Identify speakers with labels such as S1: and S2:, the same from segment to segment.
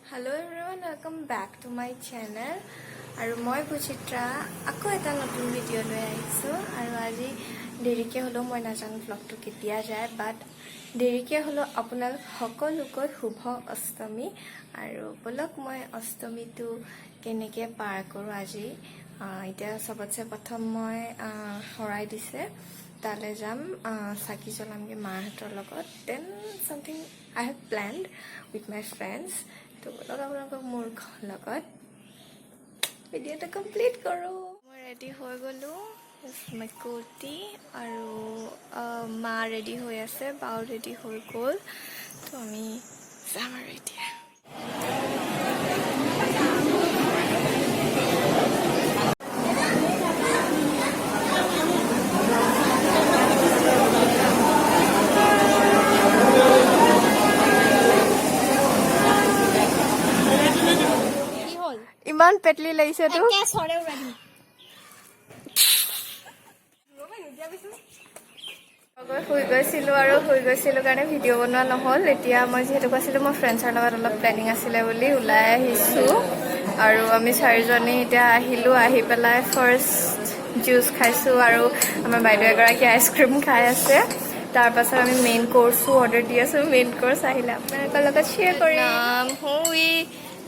S1: Hello everyone, welcome back to my channel. আৰু মই পুচিত্ৰা আকৌ এটা নতুন ভিডিঅ' লৈ আহিছোঁ আৰু আজি দেৰিকে হলো মই নাজানো ব্লগটো কেতিয়া যায় বাট দেৰিকে হলো আপোনালোক সকলোকে শুভ অষ্টমী আৰু বলক মই অষ্টমীটো কেনেকৈ পাৰ কৰোঁ আজি এতিয়া সবতছে প্ৰথম মই হৰাই দিছে তালে যাম চাকি জ্বলামগে মাহঁতৰ লগত then something I have planned with my friends তো বলক আপোনালোকক মোৰ লগত ভিডিঅ'টো কমপ্লিট কৰোঁ মই ৰেডি হৈ গ'লোঁ মই কুৰ্তি আৰু মা ৰেডি হৈ আছে বাও ৰেডি হৈ গ'ল তো আমি যাম আৰু এতিয়া ইমান পেটলি লাগিছে তো শুই গৈছিলোঁ আৰু শুই গৈছিলোঁ কাৰণে ভিডিঅ' বনোৱা নহ'ল এতিয়া মই যিহেতু কৈছিলোঁ মই ফ্ৰেণ্ডছৰ লগত অলপ প্লেনিং আছিলে বুলি ওলাই আহিছোঁ আৰু আমি চাৰিজনী এতিয়া আহিলোঁ আহি পেলাই ফাৰ্ষ্ট জুচ খাইছোঁ আৰু আমাৰ বাইদেউ এগৰাকী আইচক্ৰীম খাই আছে তাৰপাছত আমি মেইন কোৰ্ছো অৰ্ডাৰ দি আছোঁ মেইন কোৰ্ছ আহিলে আপোনালোকৰ লগত শ্বেয়াৰ কৰিম হুই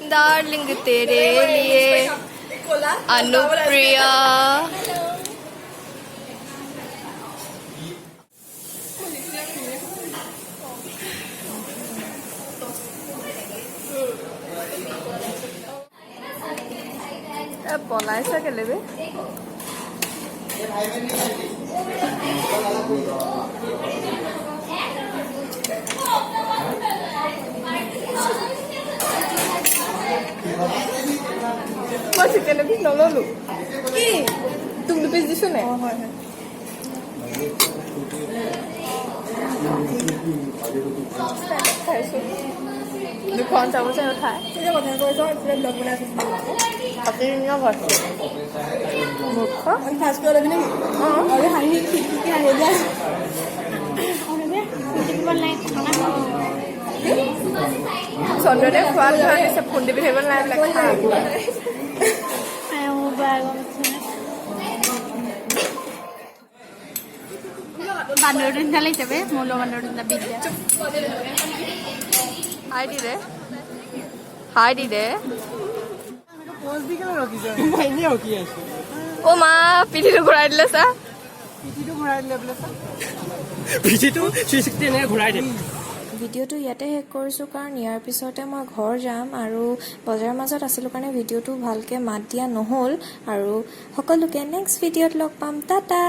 S1: डार्लिंग तेरे लिए अनुप्रिया पलाइसा के लेबे মই চিকেন এপিচ নললো কি তুমি দুপিচ দিছো নে হয় হয় দুখন চামুচ উঠাই তেতিয়া কথা কৈছোঁ এইফালে ব্লগ বনাই আছোঁ কাটিঙৰ ভাত মুখ ফাৰ্ষ্ট কৰি ল'বি নেকি অঁ আৰু হাঁহি খিৰিকি হাঁহি দিয়া চন্দ্ৰনে খোৱা ধৰা দিছে খুন্দি পিন্ধিব নাই বান্দৰ নিচিনা লাগিছে বে মৌল বান্দৰ নিচিনা বিদ্যা হাই দি দে অ মা পিঠিটো ঘূৰাই দিলে চা ভিডিঅ'টো ইয়াতে শেষ কৰিছোঁ কাৰণ ইয়াৰ পিছতে মই ঘৰ যাম আৰু বজাৰৰ মাজত আছিলোঁ কাৰণে ভিডিঅ'টো ভালকৈ মাত দিয়া নহ'ল আৰু সকলোকে নেক্সট ভিডিঅ'ত লগ পাম টাটা